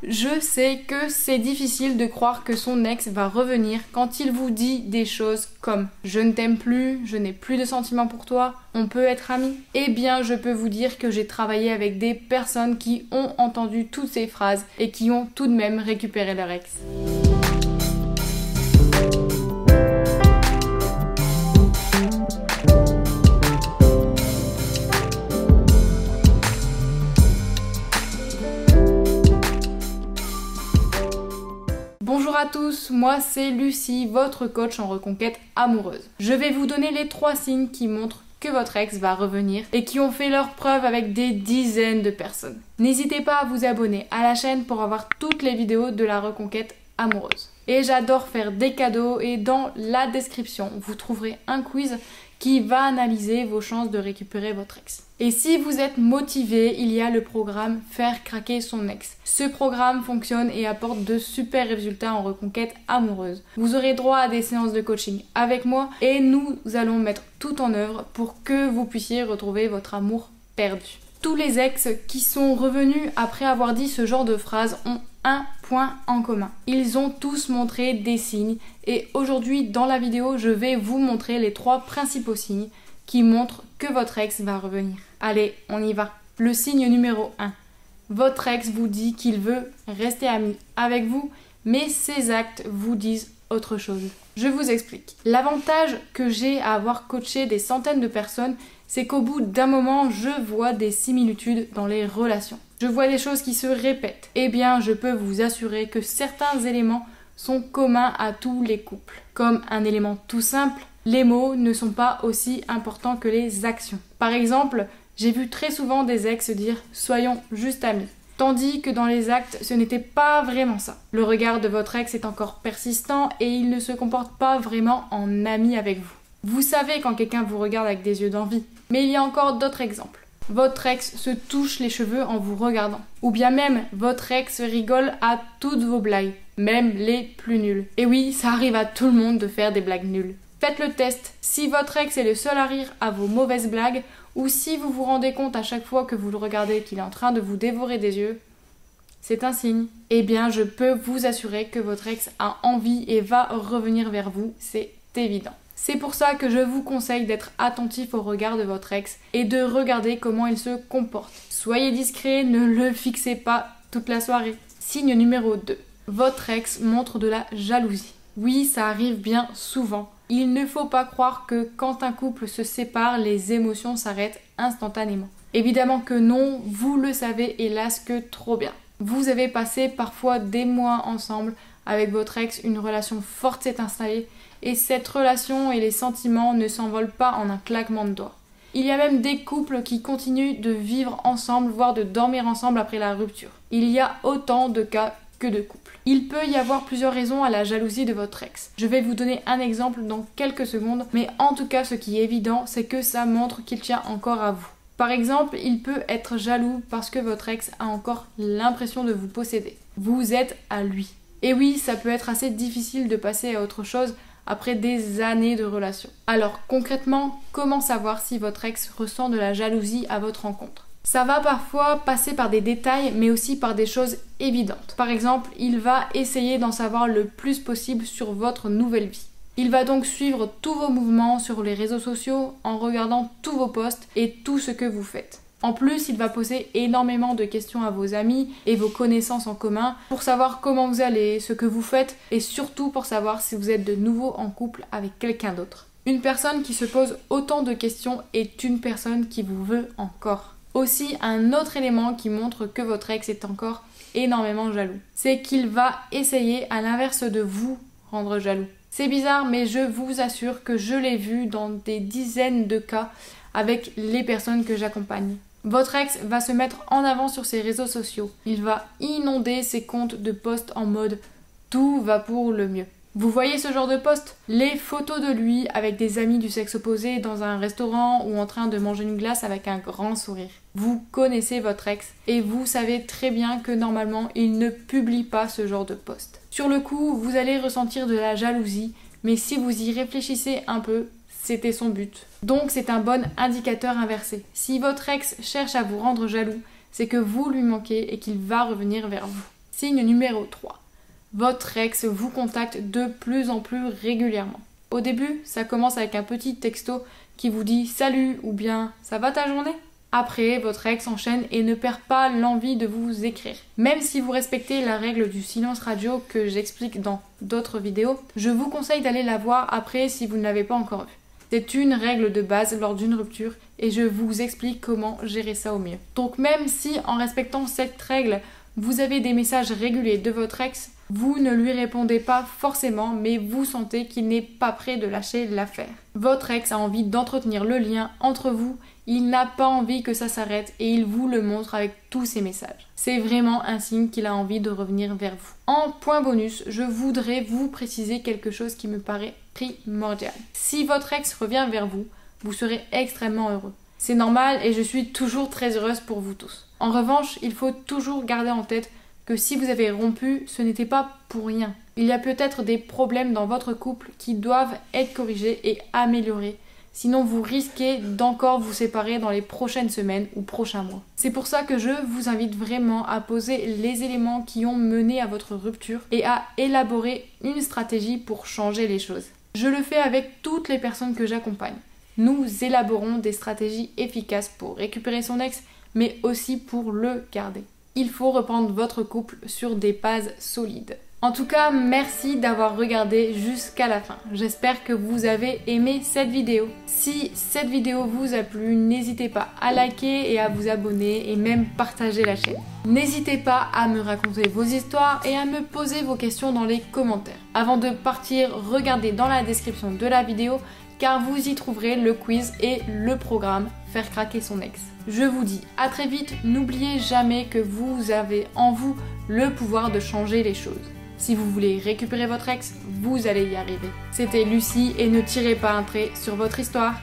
Je sais que c'est difficile de croire que son ex va revenir quand il vous dit des choses comme « je ne t'aime plus, je n'ai plus de sentiments pour toi, on peut être amis ». Eh bien, je peux vous dire que j'ai travaillé avec des personnes qui ont entendu toutes ces phrases et qui ont tout de même récupéré leur ex. Bonjour à tous, moi c'est Lucie, votre coach en reconquête amoureuse. Je vais vous donner les 3 signes qui montrent que votre ex va revenir et qui ont fait leur preuve avec des dizaines de personnes. N'hésitez pas à vous abonner à la chaîne pour avoir toutes les vidéos de la reconquête amoureuse. Et j'adore faire des cadeaux et dans la description, vous trouverez un quiz qui va analyser vos chances de récupérer votre ex. Et si vous êtes motivé, il y a le programme Faire craquer son ex. Ce programme fonctionne et apporte de super résultats en reconquête amoureuse. Vous aurez droit à des séances de coaching avec moi et nous allons mettre tout en œuvre pour que vous puissiez retrouver votre amour perdu. Tous les ex qui sont revenus après avoir dit ce genre de phrase ont un point en commun. Ils ont tous montré des signes et aujourd'hui dans la vidéo je vais vous montrer les 3 principaux signes qui montrent que votre ex va revenir. Allez, on y va. Le signe numéro 1. Votre ex vous dit qu'il veut rester ami avec vous, mais ses actes vous disent autre chose. Je vous explique. L'avantage que j'ai à avoir coaché des centaines de personnes, c'est qu'au bout d'un moment, je vois des similitudes dans les relations. Je vois des choses qui se répètent. Eh bien, je peux vous assurer que certains éléments sont communs à tous les couples. Comme un élément tout simple, les mots ne sont pas aussi importants que les actions. Par exemple, j'ai vu très souvent des ex dire « soyons juste amis ». Tandis que dans les actes, ce n'était pas vraiment ça. Le regard de votre ex est encore persistant et il ne se comporte pas vraiment en ami avec vous. Vous savez quand quelqu'un vous regarde avec des yeux d'envie. Mais il y a encore d'autres exemples. Votre ex se touche les cheveux en vous regardant. Ou bien même, votre ex rigole à toutes vos blagues, même les plus nulles. Et oui, ça arrive à tout le monde de faire des blagues nulles. Faites le test. Si votre ex est le seul à rire à vos mauvaises blagues, ou si vous vous rendez compte à chaque fois que vous le regardez qu'il est en train de vous dévorer des yeux, c'est un signe. Eh bien, je peux vous assurer que votre ex a envie et va revenir vers vous, c'est évident. C'est pour ça que je vous conseille d'être attentif au regard de votre ex et de regarder comment il se comporte. Soyez discret, ne le fixez pas toute la soirée. Signe numéro 2. Votre ex montre de la jalousie. Oui, ça arrive bien souvent. Il ne faut pas croire que quand un couple se sépare, les émotions s'arrêtent instantanément. Évidemment que non, vous le savez hélas que trop bien. Vous avez passé parfois des mois ensemble avec votre ex, une relation forte s'est installée et cette relation et les sentiments ne s'envolent pas en un claquement de doigts. Il y a même des couples qui continuent de vivre ensemble, voire de dormir ensemble après la rupture. Il y a autant de cas que de couples. Il peut y avoir plusieurs raisons à la jalousie de votre ex. Je vais vous donner un exemple dans quelques secondes, mais en tout cas ce qui est évident, c'est que ça montre qu'il tient encore à vous. Par exemple, il peut être jaloux parce que votre ex a encore l'impression de vous posséder. Vous êtes à lui. Et oui, ça peut être assez difficile de passer à autre chose après des années de relation. Alors concrètement, comment savoir si votre ex ressent de la jalousie à votre rencontre ? Ça va parfois passer par des détails, mais aussi par des choses évidentes. Par exemple, il va essayer d'en savoir le plus possible sur votre nouvelle vie. Il va donc suivre tous vos mouvements sur les réseaux sociaux en regardant tous vos posts et tout ce que vous faites. En plus, il va poser énormément de questions à vos amis et vos connaissances en commun pour savoir comment vous allez, ce que vous faites et surtout pour savoir si vous êtes de nouveau en couple avec quelqu'un d'autre. Une personne qui se pose autant de questions est une personne qui vous veut encore. Aussi, un autre élément qui montre que votre ex est encore énormément jaloux, c'est qu'il va essayer à l'inverse de vous rendre jaloux. C'est bizarre, mais je vous assure que je l'ai vu dans des dizaines de cas avec les personnes que j'accompagne. Votre ex va se mettre en avant sur ses réseaux sociaux. Il va inonder ses comptes de posts en mode « tout va pour le mieux ». Vous voyez ce genre de post ? Les photos de lui avec des amis du sexe opposé dans un restaurant ou en train de manger une glace avec un grand sourire. Vous connaissez votre ex et vous savez très bien que normalement il ne publie pas ce genre de post. Sur le coup, vous allez ressentir de la jalousie, mais si vous y réfléchissez un peu, c'était son but. Donc c'est un bon indicateur inversé. Si votre ex cherche à vous rendre jaloux, c'est que vous lui manquez et qu'il va revenir vers vous. Signe numéro 3. Votre ex vous contacte de plus en plus régulièrement. Au début, ça commence avec un petit texto qui vous dit « Salut » ou bien « Ça va ta journée ?» Après, votre ex enchaîne et ne perd pas l'envie de vous écrire. Même si vous respectez la règle du silence radio que j'explique dans d'autres vidéos, je vous conseille d'aller la voir après si vous ne l'avez pas encore vue. C'est une règle de base lors d'une rupture et je vous explique comment gérer ça au mieux. Donc même si en respectant cette règle, vous avez des messages réguliers de votre ex, vous ne lui répondez pas forcément, mais vous sentez qu'il n'est pas prêt de lâcher l'affaire. Votre ex a envie d'entretenir le lien entre vous, il n'a pas envie que ça s'arrête et il vous le montre avec tous ses messages. C'est vraiment un signe qu'il a envie de revenir vers vous. En point bonus, je voudrais vous préciser quelque chose qui me paraît primordial. Si votre ex revient vers vous, vous serez extrêmement heureux. C'est normal et je suis toujours très heureuse pour vous tous. En revanche, il faut toujours garder en tête que si vous avez rompu, ce n'était pas pour rien. Il y a peut-être des problèmes dans votre couple qui doivent être corrigés et améliorés. Sinon, vous risquez d'encore vous séparer dans les prochaines semaines ou prochains mois. C'est pour ça que je vous invite vraiment à poser les éléments qui ont mené à votre rupture et à élaborer une stratégie pour changer les choses. Je le fais avec toutes les personnes que j'accompagne. Nous élaborons des stratégies efficaces pour récupérer son ex, mais aussi pour le garder. Il faut reprendre votre couple sur des bases solides. En tout cas, merci d'avoir regardé jusqu'à la fin. J'espère que vous avez aimé cette vidéo. Si cette vidéo vous a plu, n'hésitez pas à liker et à vous abonner et même partager la chaîne. N'hésitez pas à me raconter vos histoires et à me poser vos questions dans les commentaires. Avant de partir, regardez dans la description de la vidéo car vous y trouverez le quiz et le programme Faire craquer son ex. Je vous dis à très vite, n'oubliez jamais que vous avez en vous le pouvoir de changer les choses. Si vous voulez récupérer votre ex, vous allez y arriver. C'était Lucie et ne tirez pas un trait sur votre histoire.